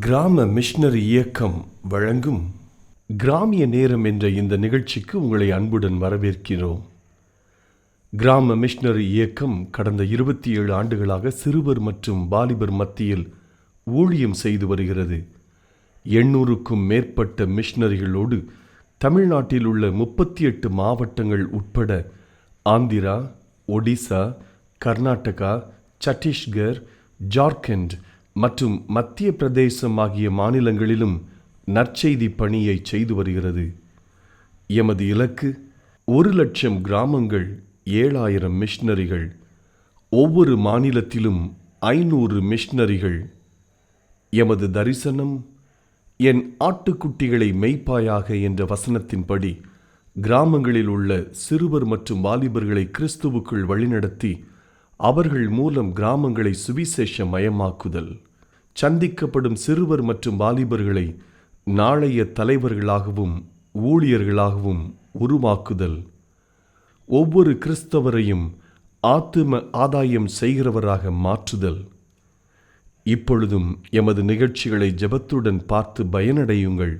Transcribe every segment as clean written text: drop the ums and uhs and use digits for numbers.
கிராம மிஷனரி இயக்கம் வழங்கும் கிராமிய நேரம் என்ற இந்த நிகழ்ச்சிக்கு உங்களை அன்புடன் வரவேற்கிறோம். கிராம மிஷனரி இயக்கம் கடந்த 27 ஆண்டுகளாக சிறுவர் மற்றும் வாலிபர் மத்தியில் ஊழியம் செய்து வருகிறது. 800க்கும் மேற்பட்ட மிஷனரிகளோடு தமிழ்நாட்டில் உள்ள 38 மாவட்டங்கள் உட்பட ஆந்திரா, ஒடிசா, கர்நாடகா, சத்தீஸ்கர், ஜார்க்கண்ட் மற்றும் மத்திய பிரதேசம் ஆகிய மாநிலங்களிலும் நற்செய்தி பணியை செய்து வருகிறது. எமது இலக்கு 1,00,000 கிராமங்கள், 7,000 மிஷனரிகள், ஒவ்வொரு மாநிலத்திலும் 500 மிஷனரிகள். எமது தரிசனம் என் ஆட்டுக்குட்டிகளை மேய்ப்பாயாக என்ற வசனத்தின்படி கிராமங்களில் உள்ள சிறுவர் மற்றும் வாலிபர்களை கிறிஸ்துவுக்குள் வழிநடத்தி அவர்கள் மூலம் கிராமங்களை சுவிசேஷ மயமாக்குதல், சந்திக்கப்படும் சிறுவர் மற்றும் வாலிபர்களை நாளைய தலைவர்களாகவும் ஊழியர்களாகவும் உருவாக்குதல், ஒவ்வொரு கிறிஸ்தவரையும் ஆத்தும ஆதாயம் செய்கிறவராக மாற்றுதல். இப்பொழுதும் எமது நிகழ்ச்சிகளை ஜெபத்துடன் பார்த்து பயனடையுங்கள்.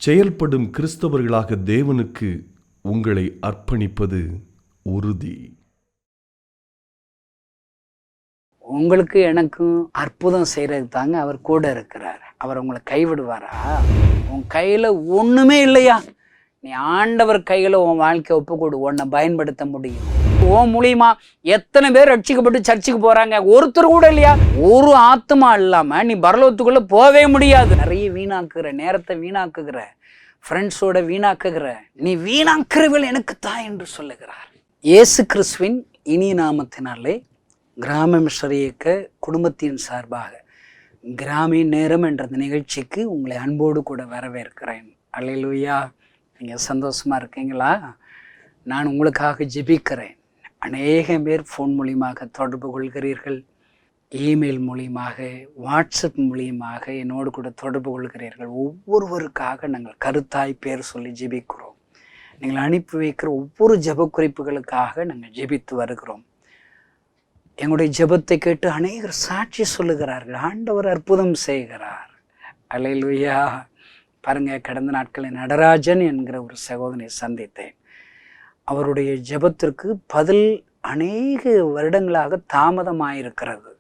செயல்படும் கிறிஸ்தவர்களாக தேவனுக்கு உங்களை அர்ப்பணிப்பது உறுதி. உங்களுக்கு எனக்கும் அற்புதம் செய்கிறது தாங்க அவர் கூட இருக்கிறார். அவர் உங்களை கைவிடுவாரா? உன் கையில் ஒன்றுமே இல்லையா? நீ ஆண்டவர் கையில் உன் வாழ்க்கையை ஒப்புக்கொடு, உன்னை பயன்படுத்த முடியும். உன் மூலியமா எத்தனை பேர் ரட்சிக்கப்பட்டு சர்ச்சுக்கு போகிறாங்க? ஒருத்தர் கூட இல்லையா? ஒரு ஆத்மா இல்லாமல் நீ பரலோகத்துக்குள்ளே போகவே முடியாது. நிறைய வீணாக்குகிற, நேரத்தை வீணாக்குகிற, ஃப்ரெண்ட்ஸோட வீணாக்குகிற, நீ வீணாக்குறவள் எனக்கு தான் என்று சொல்லுகிறார். இயேசு கிறிஸ்துவின் இனிய நாமத்தினாலே கிராம மிஷனரி இயக்க குடும்பத்தின் சார்பாக கிராமிய நேரம் என்ற நிகழ்ச்சிக்கு உங்களை அன்போடு கூட வரவேற்கிறேன். அல்லேலூயா. நீங்கள் சந்தோஷமாக இருக்கீங்களா? நான் உங்களுக்காக ஜெபிக்கிறேன். அநேக பேர் ஃபோன் மூலியமாக தொடர்பு கொள்கிறீர்கள், இமெயில் மூலியமாக, வாட்ஸ்அப் மூலியமாக என்னோடு கூட தொடர்பு கொள்கிறீர்கள். ஒவ்வொருவருக்காக நாங்கள் கருத்தாய் பேர் சொல்லி ஜெபிக்கிறோம். நீங்கள் அனுப்பி வைக்கிற ஒவ்வொரு ஜெப குறிப்புகளுக்காக நாங்கள் ஜெபித்து வருகிறோம். எங்களுடைய ஜெபத்தை கேட்டு அநேகர் சாட்சி சொல்லுகிறார்கள். ஆண்டவர் அற்புதம் செய்கிறார். அல்லேலூயா. பாருங்க, கடந்த நாட்களில் நடராஜன் என்கிற ஒரு சகோதரனை சந்தித்தேன். அவருடைய ஜெபத்திற்கு பதில் அநேக வருடங்களாக தாமதமாயிருக்கிறது.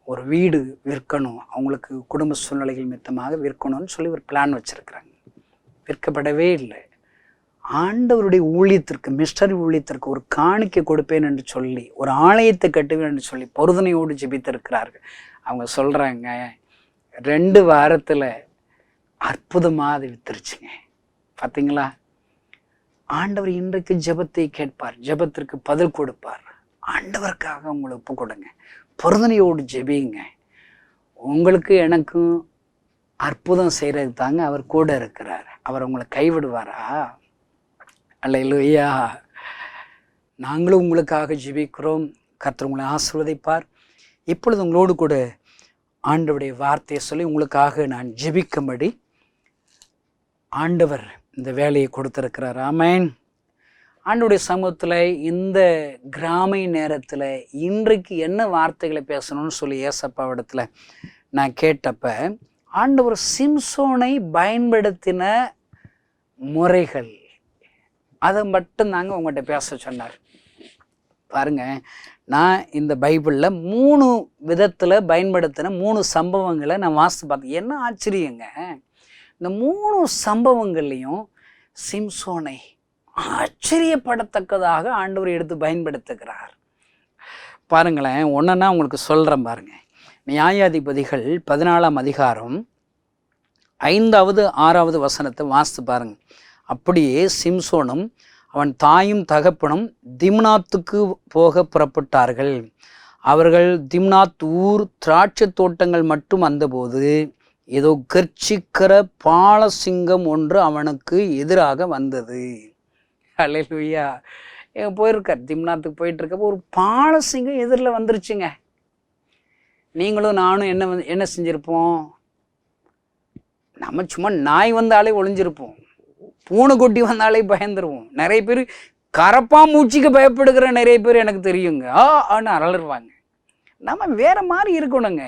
ஒரு வீடு விற்கணும், அவங்களுக்கு குடும்ப சூழ்நிலைகள் மித்தமாக விற்கணும்னு சொல்லி ஒரு பிளான் வச்சிருக்கிறாங்க. விற்கப்படவே இல்லை. ஆண்டவருடைய ஊழியத்திற்கு, மிஷனரி ஊழியத்திற்கு ஒரு காணிக்கை கொடுப்பேன் என்று சொல்லி, ஒரு ஆலயத்தை கட்டுவேன் என்று சொல்லி பொருதனையோடு ஜெபித்திருக்கிறார்கள். அவங்க சொல்கிறாங்க, 2 வாரத்தில் அற்புதமாக அது வித்துருச்சுங்க. பார்த்தீங்களா? ஆண்டவர் இன்றைக்கு ஜெபத்தை கேட்பார், ஜெபத்திற்கு பதில் கொடுப்பார். ஆண்டவருக்காக உங்களை ஒப்பு கொடுங்க, பொருதனையோடு ஜெபிங்க. உங்களுக்கு எனக்கும் அற்புதம் செய்கிறது தாங்க அவர் கூட இருக்கிறார். அவர் உங்களை கைவிடுவாரா? அல்லேலூயா. நாங்களும் உங்களுக்காக ஜெபிக்கிறோம். கர்த்தர் உங்களை ஆசீர்வதிப்பார். இப்பொழுது உங்களோடு கூட ஆண்டவருடைய வார்த்தையை சொல்லி உங்களுக்காக நான் ஜெபிக்கும்படி ஆண்டவர் இந்த வேலையை கொடுத்திருக்கிறார். ஆமென். ஆண்டவருடைய சமூகத்தில் இந்த கிராமிய நேரத்தில் இன்றைக்கு என்ன வார்த்தைகளை பேசணும்னு சொல்லி ஏசப்பாவிடத்தில் நான் கேட்டப்ப, ஆண்டவர் சிம்சோனை பயன்படுத்தின முறைகள், அதை மட்டும்தாங்க உங்கள்கிட்ட பேச சொன்னார். பாருங்க, நான் இந்த பைபிளில் 3 விதத்தில் பயன்படுத்தின 3 சம்பவங்களை நான் வாசித்து பார்த்தேன். என்ன ஆச்சரியங்க, இந்த 3 சம்பவங்கள்லையும் சிம்சோனை ஆச்சரியப்படத்தக்கதாக ஆண்டவர் எடுத்து பயன்படுத்துகிறார். பாருங்களேன், ஒன்றுன்னா உங்களுக்கு சொல்கிறேன் பாருங்க. நியாயாதிபதிகள் 14ஆம் அதிகாரம் 5வது 6வது வசனத்தை வாசித்து பாருங்க. அப்படியே சிம்சோனும் அவன் தாயும் தகப்பனும் திம்னாத்துக்கு போக புறப்பட்டார்கள். அவர்கள் திம்னாத் ஊர் திராட்சை தோட்டங்கள் மட்டும் வந்தபோது ஏதோ கர்ச்சிக்கிற பாலசிங்கம் ஒன்று அவனுக்கு எதிராக வந்தது. அல்லேலூயா. போயிருக்கார், திம்னாத்துக்கு போயிட்டு இருக்கப்போ ஒரு பாலசிங்கம் எதிரில் வந்துருச்சுங்க. நீங்களும் நானும் என்ன செஞ்சிருப்போம்? நம்ம சும்மா நாய் வந்தாலே ஒளிஞ்சிருப்போம், பூனைக்குட்டி வந்தாலே பயந்துருவோம். நிறைய பேர் கரப்பா மூச்சிக்கு பயப்படுகிற நிறைய பேர் எனக்கு தெரியுங்க. ஆனால் அலறுவாங்க. நம்ம வேற மாதிரி இருக்கணுங்க.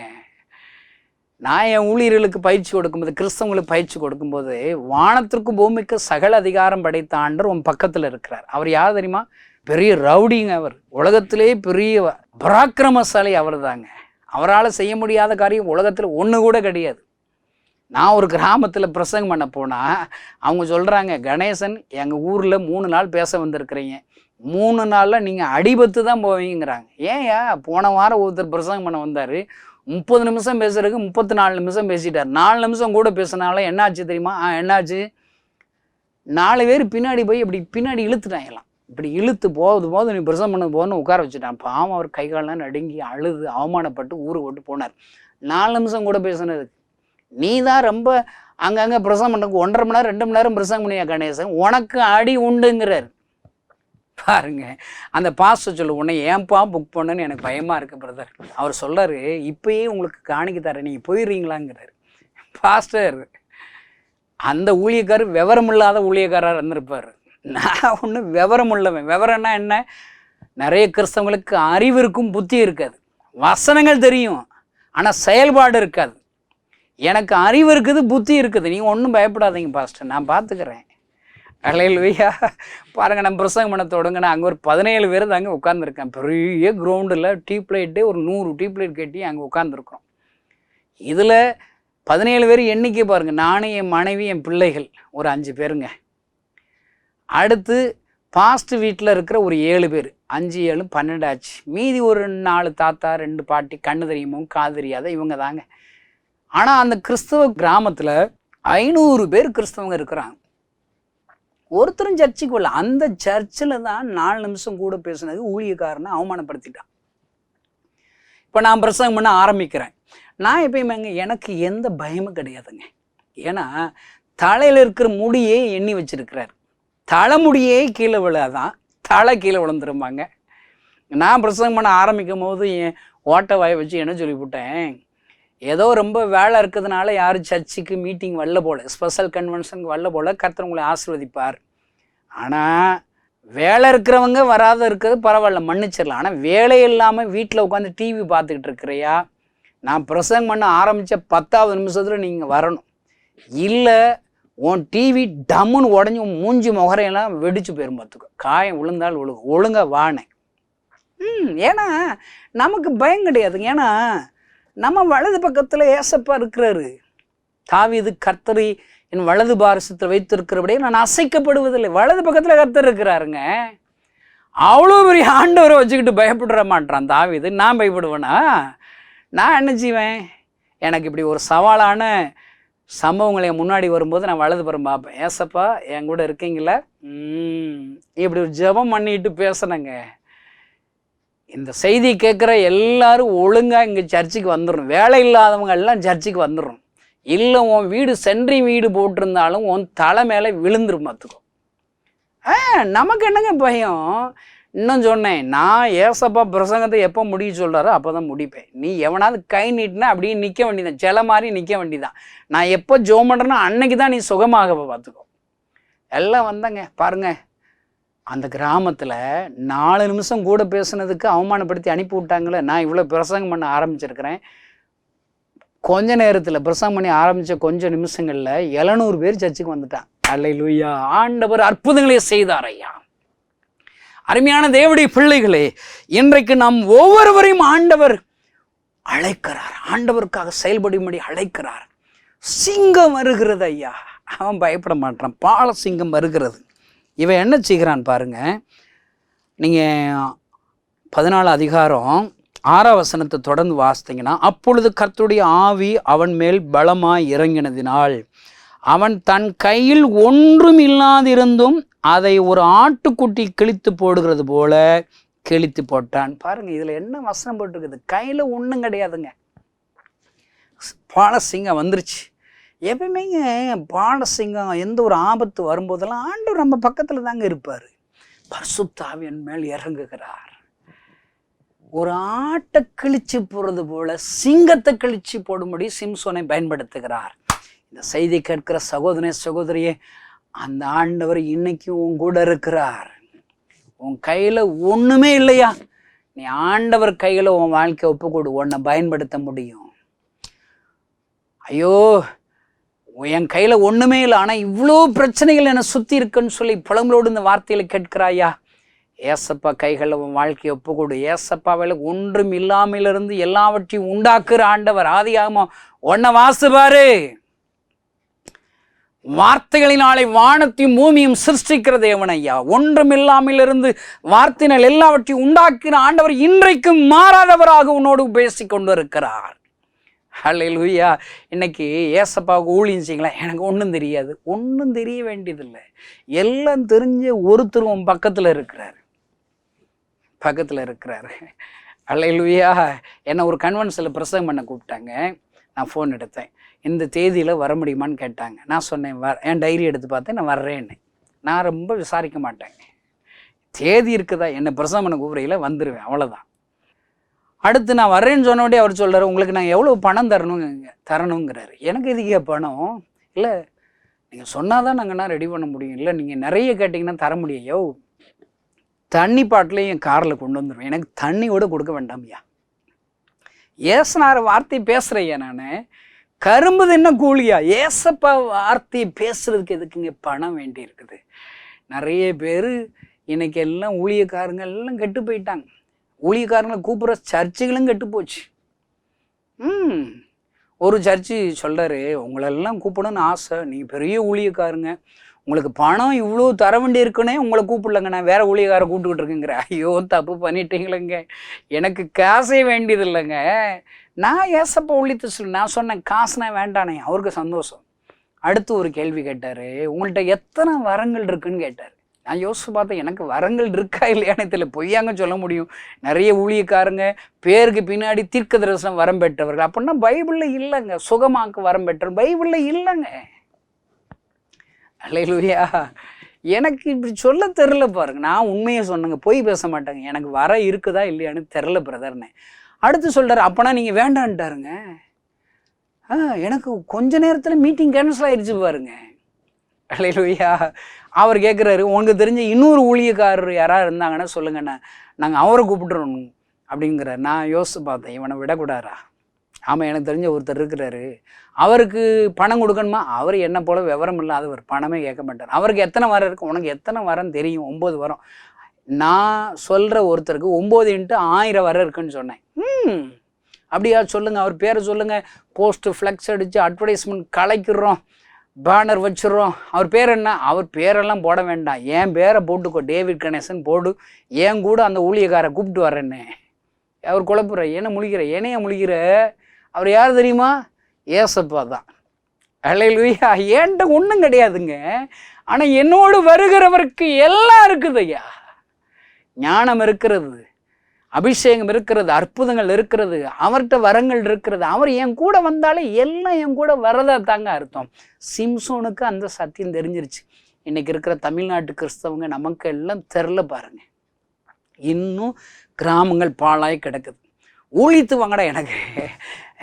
நான் என் ஊழியர்களுக்கு பயிற்சி கொடுக்கும்போது, கிறிஸ்தவங்களுக்கு பயிற்சி கொடுக்கும்போது, வானத்திற்கும் பூமிக்கு சகல அதிகாரம் படைத்த ஆண்டவர் உன் பக்கத்தில் இருக்கிறார். அவர் யார் தெரியுமா? பெரிய ரவுடிங்க. அவர் உலகத்திலே பெரிய பராக்கிரமசாலி அவர் தாங்க. அவரால் செய்ய முடியாத காரியம் உலகத்தில் ஒன்று கூட கிடையாது. நான் ஒரு கிராமத்தில் பிரசங்கம் பண்ண போனால் அவங்க சொல்கிறாங்க, கணேசன் எங்கள் ஊரில் 3 நாள் பேச வந்திருக்கிறீங்க, 3 நாளில் நீங்கள் அடிபத்து தான் போவீங்கிறாங்க. ஏன்யா, போன வாரம் ஒருத்தர் பிரசங்கம் பண்ண வந்தார், 30 நிமிஷம் பேசுறதுக்கு 34 நிமிஷம் பேசிட்டார். 4 நிமிஷம் கூட பேசினால என்னாச்சு தெரியுமா? என்னாச்சு, 4 பேர் பின்னாடி போய் இப்படி பின்னாடி இழுத்துட்டாங்கலாம். இப்படி இழுத்து போகுது நீ பிரசங்கம் பண்ண போகணும்னு உட்கார வச்சுட்டான். பாவம் அவர் கை காலெலாம் நடுங்கி அழுது அவமானப்பட்டு ஊருக்கு விட்டு போனார். 4 நிமிஷம் கூட பேசுனதுக்கு. நீ தான் ரொம்ப அங்கங்கே பிரசங்கம் பண்ணுறதுக்கு 1.5 மணி நேரம் 2 மணி நேரம் பிரசங்கம் பண்ணியா கணேசன், உனக்கு அடி உண்டுங்கிறார். பாருங்க, அந்த பாஸ்டர் சொல்லு, உன்னை ஏன்பா புக் பண்ணுன்னு எனக்கு பயமாக இருக்குது பிரதர். அவர் சொல்கிறாரு, இப்பயே உங்களுக்கு காணிக்க தரேன், நீங்கள் போயிடுறீங்களாங்கிறார். பாஸ்டர், அந்த ஊழியக்காரர் விவரம் இல்லாத ஊழியக்காரர் இருந்திருப்பார். நான் ஒன்று விவரம் உள்ளவன். விவரம்னா என்ன? நிறைய கிறிஸ்தவங்களுக்கு அறிவு இருக்கும், புத்தி இருக்காது. வசனங்கள் தெரியும், ஆனால் செயல்பாடு இருக்காது. எனக்கு அறிவு இருக்குது, புத்தி இருக்குது. நீங்கள் ஒன்றும் பயப்படாதீங்க பாஸ்டர், நான் பார்த்துக்கிறேன். அல்லேலூயா. பாருங்கள், நம்ம பிரசங்கம் பண்ண தொடங்கினா அங்கே ஒரு 17 பேர் தாங்க உட்காந்துருக்கேன். பெரிய கிரவுண்டில் டியூப் லைட்டு ஒரு 100 டியூப் லைட் கட்டி அங்கே உட்காந்துருக்குறோம். இதில் 17 பேர் எண்ணிக்கை பாருங்கள். நானும் என் மனைவி என் பிள்ளைகள் ஒரு 5 பேருங்க. அடுத்து பாஸ்ட் வீட்டில் இருக்கிற ஒரு 7 பேர், 5 7 12 ஆச்சு. மீதி ஒரு 4 தாத்தா 2 பாட்டி, கண்ணு தெரியுமோ காது தெரியாத இவங்க தாங்க. ஆனால் அந்த கிறிஸ்தவ கிராமத்தில் 500 பேர் கிறிஸ்தவங்க இருக்கிறாங்க. ஒருத்தரும் சர்ச்சுக்கு வரல. அந்த சர்ச்சில் தான் 4 நிமிஷம் கூட பேசுனது ஊழியக்காரனை அவமானப்படுத்திட்டான். இப்போ நான் பிரசங்கம் பண்ண ஆரம்பிக்கிறேன். நான் எப்பயுமேங்க எனக்கு எந்த பயமும் கிடையாதுங்க. ஏன்னா தலையில் இருக்கிற முடியே எண்ணி வச்சிருக்கிறார். தலைமுடியே கீழே விழாதான், தலை கீழே விழுந்துருப்பாங்க. நான் பிரசங்கம் பண்ண ஆரம்பிக்கும் போது என் ஓட்ட வாயை வச்சு என்ன சொல்லிவிட்டேன், ஏதோ ரொம்ப வேலை இருக்கிறதுனால யாரும் சர்ச்சுக்கு மீட்டிங் வரல போல, ஸ்பெஷல் கன்வென்ஷனுக்கு வரல போல, கர்த்தர் உங்களை ஆசீர்வதிப்பார். ஆனால் வேலை இருக்கிறவங்க வராத இருக்கிறது பரவாயில்ல, மன்னிச்சிடலாம். ஆனால் வேலை இல்லாமல் வீட்டில் உட்காந்து டிவி பார்த்துக்கிட்டு இருக்கிறையா, நான் பிரசங்கம் பண்ண ஆரம்பித்த 10வது நிமிஷத்தில் நீங்கள் வரணும். இல்லை உன் டிவி டம்முன்னு உடஞ்சி உன் மூஞ்சி முகரையெல்லாம் வெடிச்சு போயிரும் பார்த்துக்கோ. காயம் விழுந்தால் ஒழுங்கா வானேன். ஏன்னா நமக்கு பயம் கிடையாதுங்க. ஏன்னா நம்ம வலது பக்கத்தில் ஏசப்பா இருக்கிறாரு. தாவீது, கர்த்தரை என் வலது பாரசத்தில் வைத்திருக்கிறபடியே நான் அசைக்கப்படுவதில்லை. வலது பக்கத்தில் கர்த்தர் இருக்கிறாருங்க. அவ்வளோ பெரிய ஆண்டவரை வச்சுக்கிட்டு பயப்பட மாட்டான் தாவீது. நான் பயப்படுவேனா? நான் என்ன செய்வேன்? எனக்கு இப்படி ஒரு சவாலான சம்பவங்களை முன்னாடி வரும்போது நான் வலது புறம் பார்ப்பேன். ஏசப்பா என் கூட இருக்கீங்களா? இப்படி ஒரு ஜெபம் பண்ணிட்டு பேசணுங்க. இந்த செய்தி கேட்குற எல்லாரும் ஒழுங்காக இங்கே சர்ச்சுக்கு வந்துடணும். வேலை இல்லாதவங்க எல்லாம் சர்ச்சுக்கு வந்துடணும். இல்லை உன் வீடு சென்ட்ரி வீடு போட்டிருந்தாலும் உன் தலை மேலே விழுந்துரும் பார்த்துக்கோ. நமக்கு என்னங்க பயம்? இன்னும் சொன்னேன், நான் ஏசப்பா பிரசங்கத்தை எப்போ முடிய சொல்கிறாரோ அப்போ தான் முடிப்பேன். நீ எவனாவது கை நீட்டினா அப்படியே நிற்க வேண்டியதான், சில மாதிரி நிற்க வேண்டியதான். நான் எப்போ ஜோம் பண்ணுறேன்னா அன்னைக்கு தான் நீ சுகமாக பார்த்துக்கோ. எல்லாம் வந்தாங்க பாருங்க. அந்த கிராமத்தில் 4 நிமிஷம் கூட பேசுனதுக்கு அவமானப்படுத்தி அனுப்பி விட்டாங்களே. நான் இவ்வளோ பிரசங்கம் பண்ண ஆரம்பிச்சிருக்கிறேன். கொஞ்ச நேரத்தில் பிரசங்கம் பண்ணி ஆரம்பித்த கொஞ்சம் நிமிஷங்களில் 700 பேர் சர்ச்சுக்கு வந்துட்டான். அல்லேலூயா. ஆண்டவர் அற்புதங்களை செய்தார் ஐயா. அருமையான தேவனுடைய பிள்ளைகளே, இன்றைக்கு நாம் ஒவ்வொருவரையும் ஆண்டவர் அழைக்கிறார். ஆண்டவருக்காக செயல்படும்படி அழைக்கிறார். சிங்கம் வருகிறது ஐயா. அவன் பயப்பட மாட்டான். பால சிங்கம் வருகிறது. இவன் என்ன செய்கிறான் பாருங்க. நீங்கள் 14 அதிகாரம் 6 வசனத்தை தொடர்ந்து வாசித்தீங்கன்னா, அப்பொழுது கர்த்தருடைய ஆவி அவன் மேல் பலமாய் இறங்கினதினால் அவன் தன் கையில் ஒன்றும் இல்லாதிருந்தும் அதை ஒரு ஆட்டுக்குட்டி கிழித்து போடுகிறது போல கிழித்து போட்டான். பாருங்க, இதுல என்ன வசனம் போட்டிருக்குது? கையில ஒன்றும் கிடையாதுங்க. பாலசிங்கம் வந்துருச்சு. எப்பயுமேங்க பாலசிங்கம் எந்த ஒரு ஆபத்து வரும்போதெல்லாம் ஆண்டவர் நம்ம பக்கத்துல தாங்க இருப்பார். பரிசுத்த ஆவியின் மேல் இறங்குகிறார். ஒரு ஆட்டை கிழிச்சு போடுறது போல சிங்கத்தை கிழிச்சு போடும்படி சிம்சோனை பயன்படுத்துகிறார். இந்த செய்தி கேட்கிற சகோதரனே சகோதரியே, அந்த ஆண்டவர் இன்னைக்கும் உன் கூட இருக்கிறார். உன் கையில் ஒன்றுமே இல்லையா, நீ ஆண்டவர் கையில் உன் வாழ்க்கையை ஒப்புக்கொடு, உன்னை பயன்படுத்த முடியும். ஐயோ என் கையில் ஒன்றுமே இல்லை, ஆனால் இவ்வளோ பிரச்சனைகள் என்னை சுற்றி இருக்குன்னு சொல்லி புலங்களோடு இந்த வார்த்தையில் கேட்கிறாயா? ஏசப்பா கைகளில் உன் வாழ்க்கையை ஒப்புக்கொடு. ஏசப்பாவில் ஒன்றும் இல்லாமலிருந்து எல்லாவற்றையும் உண்டாக்குற ஆண்டவர். ஆதியாகமம் 1 வாசிப்பாரு. வார்த்தைகளினாலே வானத்தையும் பூமியும் சிருஷ்டிக்கிற தேவன் ஐயா. ஒன்றும் இல்லாமலிருந்து வார்த்தையினால் எல்லாவற்றையும் உண்டாக்கிற ஆண்டவர் இன்றைக்கும் மாறாதவராக உன்னோடு பேசிக் கொண்டு இருக்கிறார். ஹல்லேலூயா. இன்னைக்கு ஏசப்பாவுக்கு ஊழியம் செய்யுங்களா? எனக்கு ஒன்றும் தெரியாது. ஒன்றும் தெரிய வேண்டியதில்லை. எல்லாம் தெரிஞ்ச ஒருத்தர் உன் பக்கத்தில் இருக்கிறார். ஹல்லேலூயா. என்னை ஒரு கன்வென்ஷனில் பிரசங்கம் பண்ண கூப்பிட்டாங்க. நான் ஃபோன் எடுத்தேன். இந்த தேதியில் வர முடியுமான்னு கேட்டாங்க. நான் சொன்னேன் என் டைரி எடுத்து பார்த்தேன், நான் வர்றேன்னு. நான் ரொம்ப விசாரிக்க மாட்டேங்க. தேதி இருக்குதா, என்னை பிரசங்கம் பண்ண கூப்பிடையில் வந்துடுவேன், அவ்வளோதான். அடுத்து நான் வர்றேன்னு சொன்னோடனே அவர் சொல்கிறார், உங்களுக்கு நான் எவ்வளோ பணம் தரணுங்கிறாரு. எனக்கு இதுக்கே பணம் இல்லை, நீங்கள் சொன்னால் தான் நாங்கள்னா ரெடி பண்ண முடியும். இல்லை நீங்கள் நிறைய கேட்டிங்கன்னா தர முடியும். யோ, தண்ணி பாட்டிலையும் என் காரில் கொண்டு வந்துடுவேன், எனக்கு தண்ணியோட கொடுக்க வேண்டாம்யா. ஏசுனார் வார்த்தை பேசுகிறேயா? நான் கரும்பு தின்ன கூலியா? ஏசப்பா வார்த்தையை பேசுறதுக்கு எதுக்குங்க பணம் வேண்டி இருக்குது? நிறைய பேர் இன்னைக்கு எல்லாம் ஊழியக்காரங்க எல்லாம் கெட்டு போயிட்டாங்க. ஊழியக்காரங்களை கூப்பிட்ற சர்ச்சுகளும் கெட்டு போச்சு. ஒரு சர்ச்சு சொல்கிறாரு, உங்களெல்லாம் கூப்பிடணும்னு ஆசை, நீங்கள் பெரிய ஊழியக்காரங்க, உங்களுக்கு பணம் இவ்வளோ தர வேண்டி இருக்குன்னே உங்களை கூப்பிடலங்க, நான் வேறு ஊழியக்காரை கூப்பிட்டுக்கிட்டு இருக்குங்கிற. ஐயோ, தப்பு பண்ணிட்டீங்களேங்க, எனக்கு காசே வேண்டியது இல்லைங்க. நான் ஏசப்பா ஊழியத்தை சொல்லி நான் சொன்னேன், காசுனா வேண்டானே. அவருக்கு சந்தோஷம். அடுத்து ஒரு கேள்வி கேட்டார், உங்கள்கிட்ட எத்தனை வரங்கள் இருக்குன்னு கேட்டார். நான் யோசிச்சு பார்த்தேன், எனக்கு வரங்கள் இருக்கா இல்லையானே தெரியல. பொய்யாங்க சொல்ல முடியும். நிறைய ஊழியக்காரங்க பேருக்கு பின்னாடி தீர்க்க தரிசனம் வரம் பெற்றவர்கள் அப்படின்னா பைபிளில் இல்லைங்க. சுகமாக்கு வரம் பெற்ற பைபிளில் இல்லைங்க. அல்லேலூயா. எனக்கு இப்படி சொல்ல தெரில பாருங்க. நான் உண்மையை சொன்னேங்க, பொய் பேச மாட்டேங்க. எனக்கு வர இருக்குதா இல்லையான்னு தெரில பிரதர்னே. அடுத்து சொல்கிறார், அப்போனா நீங்கள் வேண்டான்ட்டாருங்க. எனக்கு கொஞ்ச நேரத்தில் மீட்டிங் கேன்சல் ஆயிடுச்சு பாருங்க. அல்லேலூயா. அவர் கேட்குறாரு, உங்களுக்கு தெரிஞ்ச இன்னொரு ஊழியக்காரர் யாராவது இருந்தாங்கன்னா சொல்லுங்கண்ணா, நாங்கள் அவரை கூப்பிட்டுறோம் அப்படிங்கிறார். நான் யோசிச்சு பார்த்தேன், இவனை விடக்கூடாதா? ஆமாம், எனக்கு தெரிஞ்ச ஒருத்தர் இருக்கிறாரு, அவருக்கு பணம் கொடுக்கணுமா? அவர் என்ன போல விவரம் இல்லாதவர், பணமே கேட்க மாட்டார். அவருக்கு எத்தனை வாரம் இருக்குது? உனக்கு எத்தனை வாரம் தெரியும்? 9 வாரம். நான் சொல்கிற ஒருத்தருக்கு 9 × 1000 வரை இருக்குன்னு சொன்னேன். அப்படியா? சொல்லுங்கள், அவர் பேரை சொல்லுங்கள். போஸ்ட்டு ஃப்ளெக்ஸ் அடித்து அட்வர்டைஸ்மெண்ட் கலைக்கிறோம், பேனர் வச்சுருவோம். அவர் பேர் என்ன? அவர் பேரெல்லாம் போட வேண்டாம், என் பேரை போட்டுக்கோ, டேவிட் கணேசன் போடு. ஏன் கூட அந்த ஊழியக்காரை கூப்பிட்டு வரேன்னு. அவர் குழப்புற, என்ன முழிக்கிற, என்னைய முழிக்கிற? அவர் யார் தெரியுமா? ஏசப்பா தான். அல்லேலூயா. ஏன்ட்ட ஒன்றும் கிடையாதுங்க, ஆனால் என்னோடு வருகிறவருக்கு எல்லாம் இருக்குது ஐயா. ஞானம் இருக்கிறது, அபிஷேகம் இருக்கிறது, அற்புதங்கள் இருக்கிறது, அவர்கிட்ட வரங்கள் இருக்கிறது. அவர் என் கூட வந்தாலே எல்லாம் என் கூட வரதா தாங்க அர்த்தம். சிம்சோனுக்கு அந்த சத்தியம் தெரிஞ்சிருச்சு. இன்னைக்கு இருக்கிற தமிழ்நாட்டு கிறிஸ்தவங்க நமக்கு எல்லாம் தெரில பாருங்க. இன்னும் கிராமங்கள் பாழாய் கிடக்குது. ஊழித்து வாங்கடா,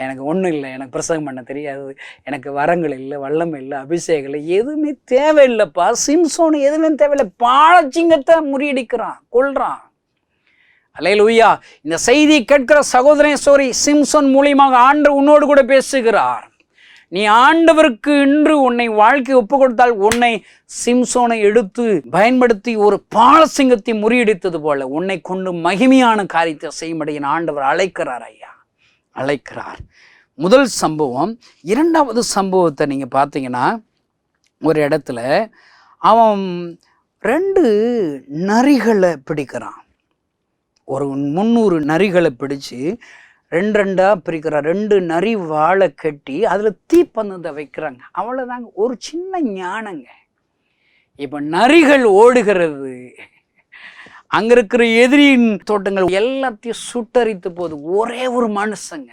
எனக்கு ஒன்றும் இல்லை, எனக்கு பிரசங்கம் பண்ண தெரியாது, எனக்கு வரங்கள் இல்லை, வல்லமை இல்லை, அபிஷேகம் இல்லை, எதுவுமே தேவையில்லைப்பா. சிம்சோனு எதுவுமே தேவையில்லை, பாழச்சிங்கத்தை முறியடிக்கிறான், கொள்றான். அல்லேலூயா. இந்த செய்தி கேட்கிற சகோதரன் சோரி, சிம்சோன் மூலியமாக ஆண்டவர் உன்னோடு கூட பேசுகிறார். நீ ஆண்டவருக்கு இன்று உன்னை வாழ்க்கை ஒப்பு கொடுத்தால், உன்னை சிம்சோனை எடுத்து பயன்படுத்தி ஒரு பாலசிங்கத்தை முறியடித்தது போல உன்னை கொண்டு மகிமையான காரியத்தை செய்யும்படி ஆண்டவர் அழைக்கிறார் ஐயா, அழைக்கிறார். முதல் சம்பவம். இரண்டாவது சம்பவத்தை நீங்கள் பார்த்தீங்கன்னா, ஒரு இடத்துல அவன் 2 நரிகளை பிடிக்கிறான். ஒரு 300 நரிகளை பிடிச்சு 2 பிரிக்கிறான். 2 நரி வாழை கட்டி அதில் தீப்பந்தத்தை வைக்கிறாங்க. அவ்வளோதாங்க. ஒரு சின்ன ஞானங்க. இப்போ நரிகள் ஓடுகிறது, அங்கே இருக்கிற எதிரியின் தோட்டங்கள் எல்லாத்தையும் சுட்டரித்து போகுது. ஒரே ஒரு மனுஷங்க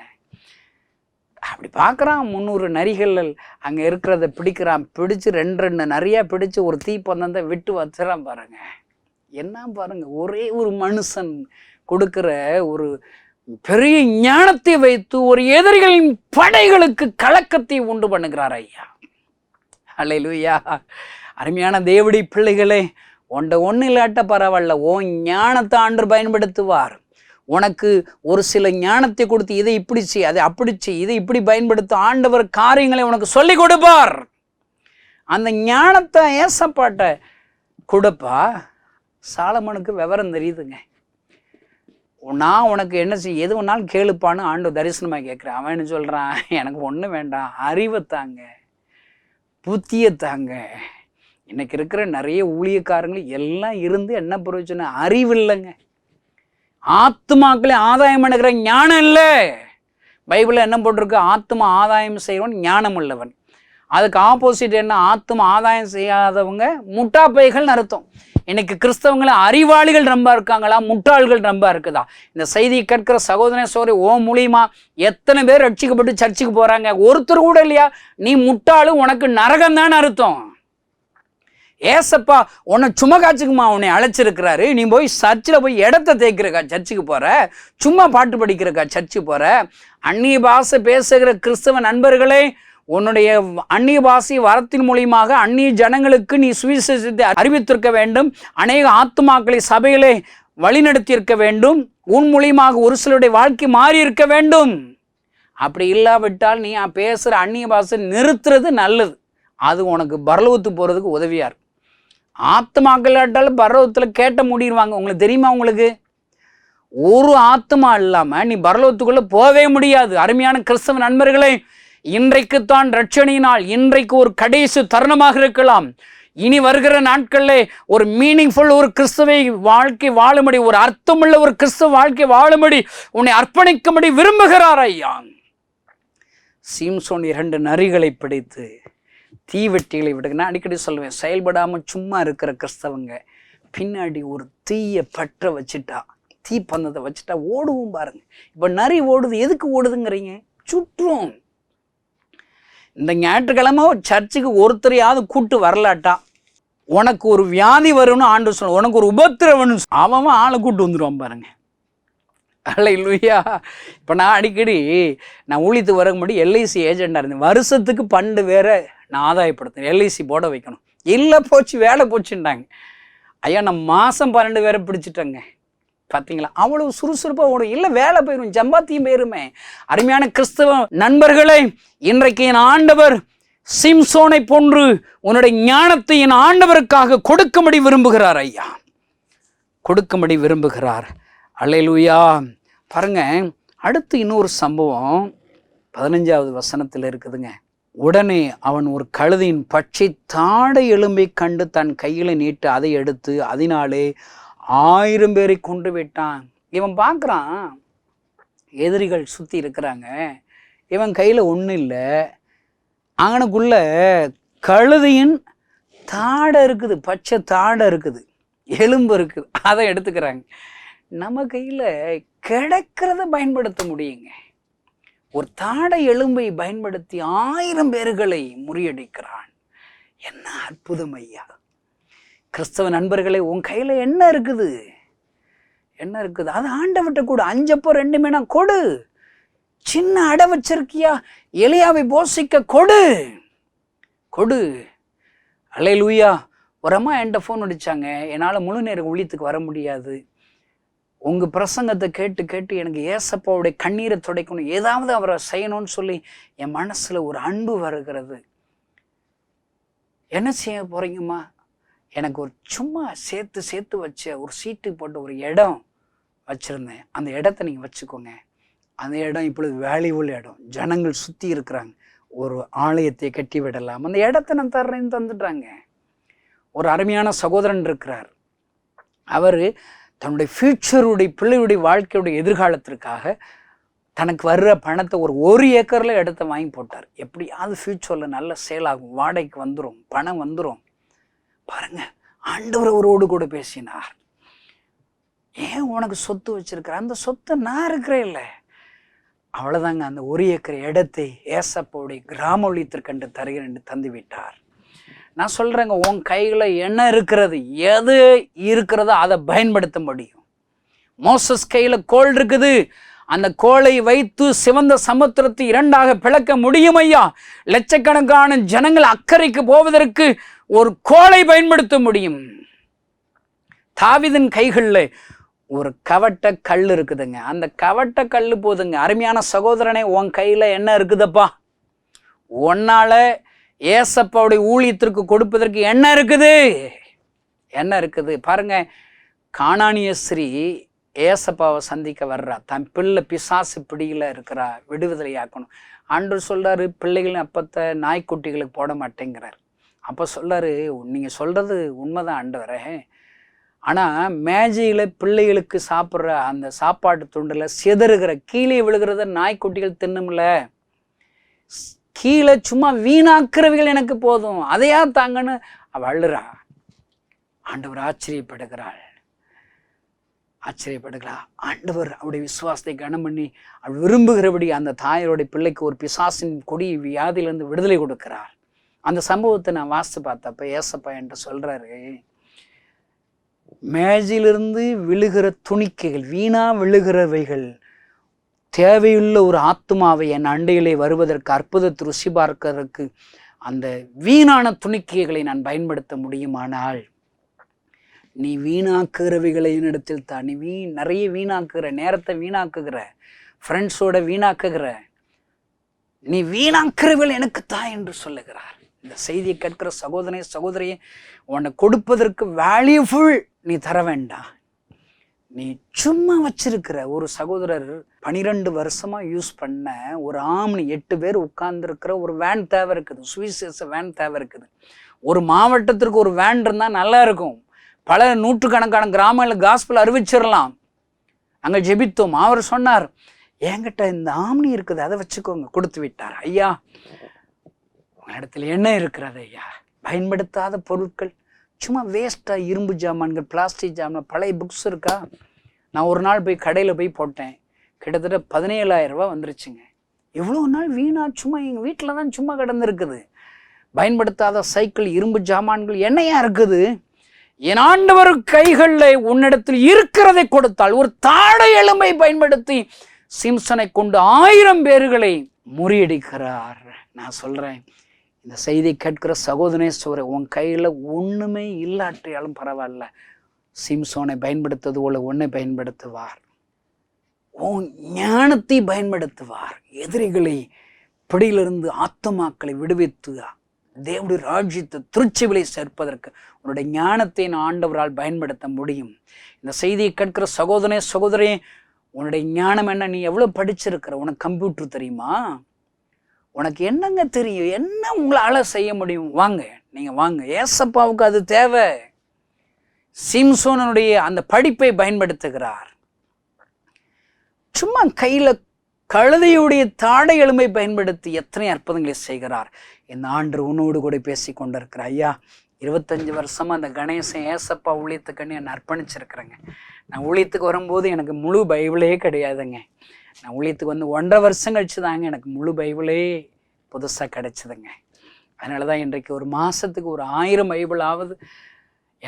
அப்படி பார்க்குறான். 300 நரிகள் அங்கே இருக்கிறத பிடிக்கிறான். பிடிச்சு 2 நரியாக பிடிச்சு ஒரு தீப்பந்தத்தை விட்டு வச்சுறான் பாருங்க. என்ன பாருங்க, ஒரே ஒரு மனுஷன் கொடுக்கிற ஒரு பெரிய ஞானத்தை வைத்து ஒரு எதிரிகளின் படைகளுக்கு கலக்கத்தை உண்டு பண்ணுகிறார் ஐயா. அல்லேலூயா. அருமையான தேவனுடைய பிள்ளைகளே, ஒன்றை ஒன்று இல்லாட்ட பரவாயில்ல, ஓ ஞானத்தை ஆண்டு பயன்படுத்துவார். உனக்கு ஒரு சில ஞானத்தை கொடுத்து இதை இப்படி செய், அதை அப்படி செய், இதை இப்படி பயன்படுத்த ஆண்டவர் காரியங்களை உனக்கு சொல்லி கொடுப்பார். அந்த ஞானத்தை ஏசப்பாட்ட கொடுப்பா. சாலமோனுக்கு விவரம் தெரியுதுங்க. நான் உனக்கு என்ன செய்ய, எது வேணாலும் கேளுப்பான்னு ஆண்டவர் தரிசனமாக கேட்குறேன். அவன் என்ன சொல்கிறான், எனக்கு ஒன்றும் வேண்டாம், அறிவை தாங்க, புத்தியை தாங்க. இன்னைக்கு இருக்கிற நிறைய ஊழியக்காரங்களும் எல்லாம் இருந்து என்ன பிரயோஜனம்? அறிவு இல்லைங்க. ஆத்துமாக்களே ஆதாயம் பண்ணுகிற ஞானம் இல்லை. பைபிளில் என்ன போட்டிருக்கு? ஆத்துமா ஆதாயம் செய்கிறவன் ஞானம் உள்ளவன். அதுக்கு ஆப்போசிட் என்ன? ஆத்துமா ஆதாயம் செய்யாதவங்க முட்டாப்பைகள்னு அர்த்தம். இன்னைக்கு கிறிஸ்தவங்களை அறிவாளிகள் ரொம்ப இருக்காங்களா, முட்டாள்கள் ரொம்ப இருக்குதா? இந்த செய்தியை கேட்கிற சகோதர சோரி, ஓ மூலியமா எத்தனை பேர் ரட்சிக்கப்பட்டு சர்ச்சுக்கு போறாங்க? ஒருத்தர் கூட இல்லையா? நீ முட்டாளு, உனக்கு நரகம் தான் அர்த்தம். ஏசப்பா உன்னை சும்மா காட்சிக்குமா உன்னை அழைச்சிருக்கிறாரு. நீ போய் சர்ச்சில் போய் இடத்த தேய்க்கிறக்கா சர்ச்சுக்கு போற? சும்மா பாட்டு படிக்கிறக்கா சர்ச்சுக்கு போற? அந்நிய பாஷை பேசுகிற கிறிஸ்தவ நண்பர்களே, உன்னுடைய அந்நிய பாஷை வரத்தின் மூலியமாக அந்நிய ஜனங்களுக்கு நீ சுவிசேஷத்தை அறிவித்திருக்க வேண்டும். அநேக ஆத்துமாக்களை சபையிலே வழிநடத்தியிருக்க வேண்டும். உன் மூலியமாக ஒரு சிலருடைய வாழ்க்கை மாறி இருக்க வேண்டும். அப்படி இல்லாவிட்டால் நீ பேசுகிற அந்நிய பாஷை நிறுத்துறது நல்லது. அது உனக்கு பரலோகத்துக்கு போகிறதுக்கு உதவியார். ஆத்துமாக்களாட்டாலும் பரலோகத்தில் கேட்ட முடிடுவாங்க. உங்களுக்கு தெரியுமா? உங்களுக்கு ஒரு ஆத்துமா இல்லாமல் நீ பரலோகத்துக்குள்ளே போகவே முடியாது. அருமையான கிறிஸ்தவ நண்பர்களே, இன்றைக்குத்தான் ரட்சணியினால், இன்றைக்கு ஒரு கடைசி தருணமாக இருக்கலாம். இனி வருகிற நாட்களில் ஒரு மீனிங்ஃபுல் ஒரு கிறிஸ்தவ வாழ்க்கை வாழும்படி, ஒரு அர்த்தமுள்ள ஒரு கிறிஸ்தவ வாழ்க்கை வாழும்படி உன்னை அர்ப்பணிக்கும்படி விரும்புகிறார் ஐயா. சீம்சோன் 2 நரிகளை பிடித்து தீவெட்டிகளை விடுங்க. நான் அடிக்கடி சொல்லுவேன், செயல்படாமல் சும்மா இருக்கிற கிறிஸ்தவங்க பின்னாடி ஒரு தீய பற்ற வச்சுட்டா, தீ பந்தத்தை வச்சுட்டா ஓடுவோம் பாருங்க. இப்போ நரி ஓடுது, எதுக்கு ஓடுதுங்கிறீங்க? சுற்றும். இந்த ஞாயிற்றுக்கிழமை சர்ச்சுக்கு ஒருத்தரையாவது கூட்டு வரலாட்டா, உனக்கு ஒரு வியாதி வரும்னு ஆண்டு சொல்ல, உனக்கு ஒரு உபத்திரவன் அவன் ஆளை கூட்டு வந்துடுவான் பாருங்க. அல்லேலூயா. இப்போ நான் அடிக்கடி ஊழியத்துக்கு வர முடியும் எல்ஐசி ஏஜெண்டாக இருந்தேன். வருஷத்துக்கு 12 பேரை நான் ஆதாயப்படுத்தேன். எல்ஐசி போட வைக்கணும். இல்லை போச்சு, வேலை போச்சுட்டாங்க. ஐயா நான் மாதம் 12 பேரை பிடிச்சிட்டேங்க. பார்த்தீங்களா? அவ்வளவு சுறுசுறுப்பாக ஓடும். இல்லை வேலை போயிடும், ஜம்பாத்தியும் போயிருமே. அருமையான கிறிஸ்தவ நண்பர்களே, இன்றைக்கு என் ஆண்டவர் சிம்சோனை போன்று உன்னுடைய ஞானத்தை என் ஆண்டவருக்காக கொடுக்கும்படி விரும்புகிறார் ஐயா, கொடுக்கும்படி விரும்புகிறார். அல்லேலூயா. பாருங்க, அடுத்து இன்னொரு சம்பவம் 15வது வசனத்தில் இருக்குதுங்க. உடனே அவன் ஒரு கழுதையின் பச்சை தாடை எலும்பை கண்டு தன் கையில் நீட்டு அதை எடுத்து அதனாலே 1000 பேரை கொண்டு விட்டான். இவன் பார்க்குறான், எதிரிகள் சுற்றி இருக்கிறாங்க, இவன் கையில் ஒன்றும் இல்லை, அவனுக்குள்ள கழுதையின் தாடை இருக்குது, பச்சை தாடை இருக்குது, எலும்பு இருக்குது, அதை எடுத்துக்கிறாங்க. நம்ம கையில் கிடைக்கிறத பயன்படுத்த முடியுங்க. ஒரு தாடை எலும்பை பயன்படுத்தி 1000 பேர்களை முறியடிக்கிறான். என்ன அற்புதம் ஐயா. கிறிஸ்தவ நண்பர்களே, உன் கையில் என்ன இருக்குது? என்ன இருக்குது? அது ஆண்டவர்கிட்ட கூட 5 அப்போ 2 மீனா கொடு. சின்ன அடை வச்சிருக்கியா, எலியாவை போஷிக்க கொடு, கொடு. அல்லேலூயா. ஒரு அம்மா என்கிட்ட ஃபோன் அடித்தாங்க, என்னால் முழு நேரம் ஊழியத்துக்கு வர முடியாது, உங்கள் பிரசங்கத்தை கேட்டு கேட்டு எனக்கு ஏசப்பாவுடைய கண்ணீரை துடைக்கணும், ஏதாவது அவரை செய்யணும்னு சொல்லி என் மனசில் ஒரு அன்பு வருகிறது. என்ன செய்ய போகிறீங்கம்மா? எனக்கு ஒரு சும்மா சேர்த்து வச்ச ஒரு சீட்டு போட்ட ஒரு இடம் வச்சுருந்தேன், அந்த இடத்த நீங்கள் வச்சுக்கோங்க. அந்த இடம் இப்பொழுது வேல்யூபுல் இடம், ஜனங்கள் சுற்றி இருக்கிறாங்க, ஒரு ஆலயத்தை கட்டி விடலாம், அந்த இடத்த நான் தர்றேன்னு தந்துட்டாங்க. ஒரு அருமையான சகோதரன் இருக்கிறார். அவர் தன்னுடைய ஃபியூச்சருடைய பிள்ளையுடைய வாழ்க்கையுடைய எதிர்காலத்திற்காக தனக்கு வர்ற பணத்தை ஒரு ஏக்கரில் இடத்த வாங்கி போட்டார். எப்படியாவது ஃபியூச்சரில் நல்ல சேல் ஆகும், வாடகைக்கு வந்துடும், பணம் வந்துடும். பாருங்க, ஆண்டவர் அவரோடு கூட பேசினார். ஏன் உனக்கு சொத்து வச்சிருக்கிற? அந்த சொத்தை நான் இருக்கிறேன் இல்லை. அவ்வளோதாங்க, அந்த 1 ஏக்கர் இடத்தை ஏசப்பாவுடைய கிராம ஊழியத்திற்கென்று தருகிறேன் என்று தந்து விட்டார். நான் சொல்கிறேங்க, உன் கையில் என்ன இருக்கிறது, எது இருக்கிறதோ அதை பயன்படுத்த முடியும். மோசஸ் கையில் கோல் இருக்குது, அந்த கோலை வைத்து சிவந்த சமுத்திரத்தை 2ஆக பிளக்க முடியும் ஐயா. லட்சக்கணக்கான ஜனங்கள் அக்கறைக்கு போவதற்கு ஒரு கோலை பயன்படுத்த முடியும். தாவீதின் கைகளில் ஒரு கவட்ட கல் இருக்குதுங்க. அந்த கவட்ட கல் போதுங்க. அருமையான சகோதரனே, உன் கையில் என்ன இருக்குதப்பா? உன்னால ஏசப்பாவுடைய ஊழியத்திற்கு கொடுப்பதற்கு என்ன இருக்குது? என்ன இருக்குது பாருங்க. கானானிய ஸ்திரீ ஏசப்பாவை சந்திக்க வர்றா. தன் பிள்ளை பிசாசு பிடியில் இருக்கிறா, விடுதலையாக்கணும். ஆண்டவர் சொல்றாரு, பிள்ளைகளின் அப்பத்தை நாய்க்குட்டிகளுக்கு போட மாட்டேங்கிறார். அப்போ சொல்றாரு, நீங்கள் சொல்றது உண்மைதான் ஆண்டவரே, ஆனால் மேஜையில் பிள்ளைகளுக்கு சாப்பிட்ற அந்த சாப்பாட்டு துண்டில் சிதறுகிற கீழே விழுகிறத நாய்க்குட்டிகள் தின்னும்ல, கீழே சும்மா வீணாக்குறவைகள் எனக்கு போதும், அதையா தாங்கன்னு அவள் அழுறா. ஆண்டவர் ஆச்சரியப்படுகிறாள். ஆண்டவர் அவருடைய விசுவாசத்தை கனம் பண்ணி அவள் விரும்புகிறபடி அந்த தாயருடைய பிள்ளைக்கு ஒரு பிசாசின் கொடி வியாதியிலிருந்து விடுதலை கொடுக்கிறார். அந்த சம்பவத்தை நான் வாசித்து பார்த்தப்ப ஏசப்பா என்று சொல்றாரு, மேஜையிலிருந்து விழுகிற துணிக்கைகள், வீணா விழுகிறவைகள், தேவையுள்ள ஒரு ஆத்மாவை என் அண்டையிலே வருவதற்கு, அற்புதத்தை ருசி பார்க்கிறதுக்கு அந்த வீணான துணிக்கைகளை நான் பயன்படுத்த முடியுமானால், நீ வீணாக்குகிறவைகளை என்னிடத்தில் தான். நீ நிறைய வீணாக்குகிற, நேரத்தை வீணாக்குகிற, ஃப்ரெண்ட்ஸோட வீணாக்குகிற, நீ வீணாக்குறவைகள் எனக்கு தான் என்று சொல்லுகிறார். இந்த செய்தியை கேட்கிற சகோதரனே சகோதரியே, உன்னை கொடுப்பதற்கு வேல்யூஃபுல் நீ தர வேண்டாம். நீ சும்மா வச்சிருக்கிற ஒரு சகோதரர் 12 வருஷமா யூஸ் பண்ண ஒரு ஆம்னி, 8 பேர் உட்கார்ந்துருக்கிற ஒரு வேன் தேவை இருக்குது, சுவிசேஷ வேன் தேவை இருக்குது. ஒரு மாவட்டத்திற்கு ஒரு வேன் இருந்தால் நல்லா இருக்கும். பல நூற்றுக்கணக்கான கிராமங்களில் காஸ்பல் அறிவிச்சிடலாம். அங்கே ஜெபித்தோம். அவர் சொன்னார், என்கிட்ட இந்த ஆம்னி இருக்குது, அதை வச்சுக்கோங்க. கொடுத்து விட்டார். ஐயா, இடத்துல என்ன இருக்கிறது ஐயா? பயன்படுத்தாத பொருட்கள், சும்மா வேஸ்ட்டாக இரும்பு ஜாமான்கள், பிளாஸ்டிக் ஜாமான், பழைய புக்ஸ் இருக்கா? நான் ஒரு நாள் போய் கடையில் போய் போட்டேன், கிட்டத்தட்ட 17,000 ரூபா வந்துருச்சுங்க. எவ்வளோ நாள் வீணா சும்மா எங்கள் வீட்டில் தான் சும்மா கிடந்துருக்குது. பயன்படுத்தாத சைக்கிள், இரும்பு ஜாமான்கள் என்னையா இருக்குது? என் ஆண்டவர் கைகளில் உன்னிடத்தில் இருக்கிறதை கொடுத்தால், ஒரு தாடை எலும்பை பயன்படுத்தி சிம்சனை கொண்டு 1000 பேர்களை முறியடிக்கிறார். நான் சொல்கிறேன், இந்த செய்தி கேட்கிற சகோதரனே சோதரே, உன் கையில் ஒன்றுமே இல்லாட்டியாலும் பரவாயில்ல, சிம்சோனை பயன்படுத்துவது போல உன்னை பயன்படுத்துவார். உன் ஞானத்தை பயன்படுத்துவார். எதிரிகளை பிடியிலிருந்து ஆத்துமாக்களை விடுவித்து தேவனுடைய ராஜ்யத்தை திருச்சபையை சேர்ப்பதற்கு உன்னுடைய ஞானத்தை ஆண்டவரால் பயன்படுத்த முடியும். இந்த செய்தியை கேட்கிற சகோதரனே சகோதரியே, உன்னுடைய ஞானம் என்ன? நீ எவ்வளோ படிச்சிருக்கிற? உனக்கு கம்ப்யூட்டர் தெரியுமா? உனக்கு என்னங்க தெரியும்? என்ன உங்களால் செய்ய முடியும்? வாங்க, நீங்கள் வாங்க. ஏசப்பாவுக்கு அது தேவை. சிம்சோனுடைய அந்த படிப்பை பயன்படுத்துகிறார். சும்மா கையில் கழுதையுடைய தாடை எலும்பை பயன்படுத்தி எத்தனை அற்புதங்களை செய்கிறார். இந்த ஆண்டு உன்னோடு கூட பேசி கொண்டிருக்கிற ஐயா, 25 வருஷமாக அந்த கணேசன் ஏசப்பா ஊழியத்துக்குன்னு என்னை அர்ப்பணிச்சிருக்கிறேங்க. நான் ஊழியத்துக்கு வரும்போது எனக்கு முழு பைபிளே கிடையாதுங்க. நான் ஊழியத்துக்கு வந்து 1.5 வருஷம் கழிச்சு தாங்க எனக்கு முழு பைபிளே புதுசாக கிடைச்சிதுங்க. அதனால தான் இன்றைக்கு ஒரு மாதத்துக்கு ஒரு 1000 பைபிளாவது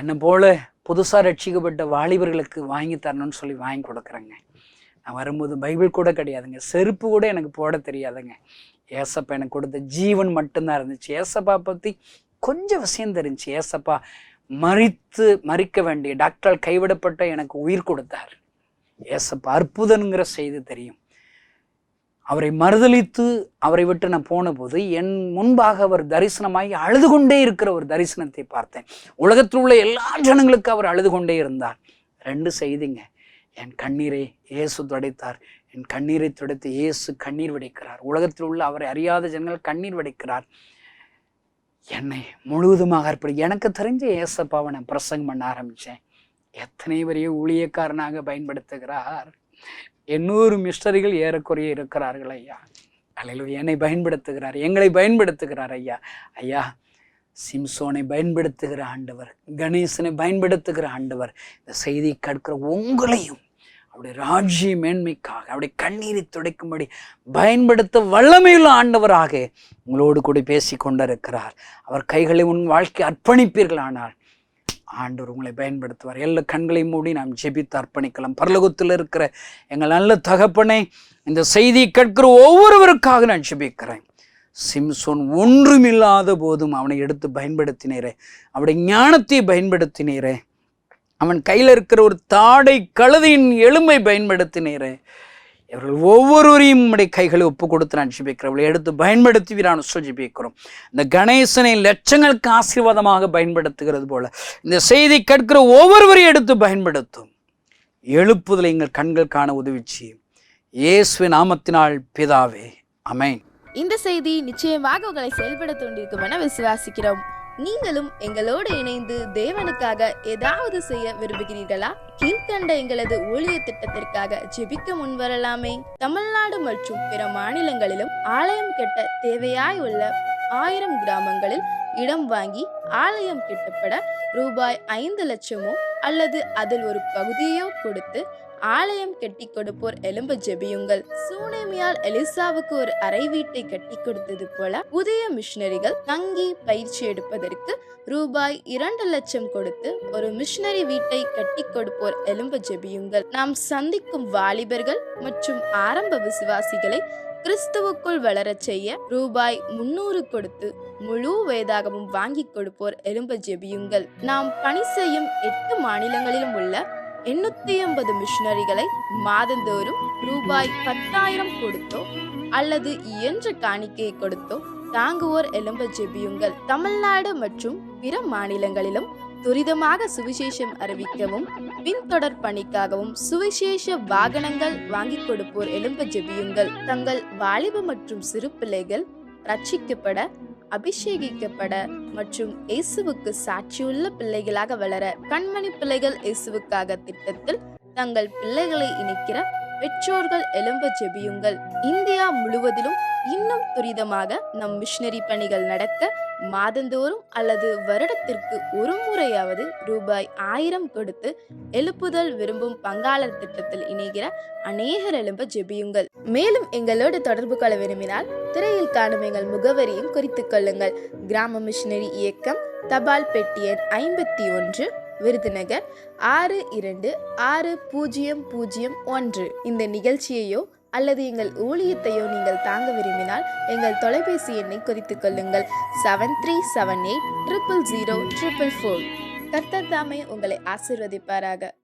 என்னை போல் புதுசாக ரட்சிக்கப்பட்ட வாலிபர்களுக்கு வாங்கி தரணும்னு சொல்லி வாங்கி கொடுக்குறேங்க. நான் வரும்போது பைபிள் கூட கிடையாதுங்க, செருப்பு கூட எனக்கு போட தெரியாதுங்க. ஏசப்பா எனக்கு கொடுத்த ஜீவன் மட்டும்தான் இருந்துச்சு. ஏசப்பா பற்றி கொஞ்சம் விஷயம் தெரிஞ்சு. ஏசப்பா மறிக்க வேண்டிய டாக்டரால் கைவிடப்பட்ட எனக்கு உயிர் கொடுத்தார். ஏசப்பா அற்புதங்கிற செய்தி தெரியும். அவரை மறுதலித்து அவரை விட்டு நான் போன போது என் முன்பாக அவர் தரிசனமாகி அழுது கொண்டே இருக்கிற ஒரு தரிசனத்தை பார்த்தேன். உலகத்தில் உள்ள எல்லா ஜனங்களுக்கு அவர் அழுது கொண்டே இருந்தார். 2 செய்திங்க. என் கண்ணீரை இயேசு துடைத்தார். என் கண்ணீரை துடைத்து இயேசு கண்ணீர் வடிக்கிறார். உலகத்தில் உள்ள அவரை அறியாத ஜனங்கள் கண்ணீர் வடிக்கிறார். என்னை முழுவதுமாக எனக்கு தெரிஞ்ச இயேசப்பாவை நான் பிரசங்கம் பண்ண ஆரம்பித்தேன். எத்தனை பெரிய ஊழியக்காரனாக பயன்படுத்துகிறார். 800 மிஸ்டரிகள் ஏறக்குறைய இருக்கிறார்கள் ஐயா. அல்லேலூயா. என்னை பயன்படுத்துகிறார், எங்களை பயன்படுத்துகிறார் ஐயா. ஐயா, சிம்சோனை பயன்படுத்துகிற ஆண்டவர், கணேசனை பயன்படுத்துகிற ஆண்டவர், இந்த செய்தி கேட்கிற உங்களையும் அவருடைய ராஜ்ய மேன்மைக்காக, அவருடைய கண்ணீரை துடைக்கும்படி பயன்படுத்த வல்லமையுள்ள ஆண்டவராக உங்களோடு கூட பேசி கொண்டிருக்கிறார். அவர் கைகளை உன் வாழ்க்கை அர்ப்பணிப்பீர்களானால் ஆண்டவர் உங்களை பயன்படுத்துவார். எல்லா கண்களையும் மூடி நாம் ஜெபித்து அர்ப்பணிக்கலாம். பரலோகத்தில் இருக்கிற எங்கள் நல்ல தகப்பனே, இந்த செய்தியை கேட்கிற ஒவ்வொருவருக்காக நான் ஜெபிக்கிறேன். சிம்சோன் ஒன்றுமில்லாத போதும் அவனை எடுத்து பயன்படுத்தினீரே, அவருடைய ஞானத்தை பயன்படுத்தினீரே. அவன் கையில் இருக்கிற ஒரு தாடை கழுதையின் எலும்பை பயன்படுத்தினீரே. இவர்கள் ஒவ்வொருவரையும் உம்முடைய கைகளை ஒப்பு கொடுத்து நான் ஜெபிக்கிறேன். அவளை எடுத்து பயன்படுத்துவீரான ஜெபிக்கிறோம். இந்த கணேசனை லட்சங்களுக்கு ஆசீர்வாதமாக பயன்படுத்துகிறது போல இந்த செய்தி கேட்கிற ஒவ்வொருவரையும் எடுத்து பயன்படுத்தும். எழுப்புதலை எங்கள் கண்கள் காண உதவிச்சு இயேசுவின் நாமத்தினால் பிதாவே, ஆமென். இந்த செய்தி நிச்சயமாக உங்களை செயல்பட தூண்டிருக்கும் என விசுவாசிக்கிறோம். நீங்களும் எங்களோடு இணைந்து தேவனுக்காக ஏதாவது செய்ய விரும்புகிறீர்களா? கீழ்கண்ட எங்களது ஊழிய திட்டத்திற்காக ஜெபிக்க முன்வரலாமே. தமிழ்நாடு மற்றும் பிற மாநிலங்களிலும் ஆலயம் கட்ட தேவையாய் உள்ள 1000 கிராமங்களில் இடம் வாங்கி ஆலயம் கட்டப்பட ரூபாய் 5 லட்சமோ அல்லது அதில் ஒரு பகுதியோ கொடுத்து ஆலயம் கட்டி கொடுப்போர் எழும்ப ஜெபியுங்கள். சூனேமியால் எலிசாவுக்கு ஒரு அறை வீட்டை கட்டி கொடுத்தது போல புதிய மிஷனரிகள் தங்கி பயிற்சி எடுப்பதற்கு ரூபாய் 2 லட்சம் கொடுத்து ஒரு மிஷனரி வீட்டை கட்டி கொடுப்போர் எழும்ப ஜெபியுங்கள். நாம் சந்திக்கும் வாலிபர்கள் மற்றும் ஆரம்ப விசுவாசிகளை கிறிஸ்துவுக்குள் வளரச் செய்ய ரூபாய் 300 கொடுத்து முழு வேதாகமும் வாங்கி கொடுப்போர் எழும்ப ஜெபியுங்கள். நாம் பணி செய்யும் 8 மாநிலங்களிலும் உள்ள 880 மிஷனரிகளை மாதந்தோறும் ரூபாய் 10,000 கொடுத்தோ அல்லது இயன்ற காணிக்கையை கொடுத்தோ தாங்குவோர் எழும்ப ஜெபியுங்கள். தமிழ்நாடு மற்றும் பிற மாநிலங்களிலும் துரிதமாக சுவிசேஷம் அறிவிக்கவும் பின்தொடர் பணிக்காகவும் சுவிசேஷ வாகனங்கள் வாங்கி கொடுப்போர் எழும்ப ஜெபியுங்கள். தங்கள் வாலிப மற்றும் சிறு பிள்ளைகள் ரட்சிக்கப்பட, அபிஷேகிக்கப்பட மற்றும் இயேசுவுக்கு சாட்சியுள்ள பிள்ளைகளாக வளர கண்மணி பிள்ளைகள் இயேசுவுக்காக திட்டத்தில் தங்கள் பிள்ளைகளை இணைக்கிற பெற்றோர்கள் எழும்ப ஜெபியுங்கள். இந்தியா முழுவதிலும் இன்னும் துரிதமாக நம் மிஷனரி பணிகள் நடக்க மாதந்தோறும் அல்லது வருடத்திற்கு ஒரு முறையாவது ரூபாய் 1000 கொடுத்து எழுப்புதல் விரும்பும் பங்காளர் திட்டத்தில் இணைகிற அநேகர் எழும்ப ஜெபியுங்கள். மேலும் எங்களோடு தொடர்பு கொள்ள விரும்பினால் திரையில் காணும் எங்கள் முகவரியும் குறித்துக் கொள்ளுங்கள். கிராம மிஷனரி இயக்கம், தபால் பெட்டி எண் 51, விருதுநகர் 626001. இந்த நிகழ்ச்சியையோ அல்லது எங்கள் ஊழியத்தையோ நீங்கள் தாங்க விரும்பினால் எங்கள் தொலைபேசி எண்ணை குறித்துக் கொள்ளுங்கள். 7378000444. கர்த்தர் தாமே உங்களை ஆசீர்வதிப்பாராக.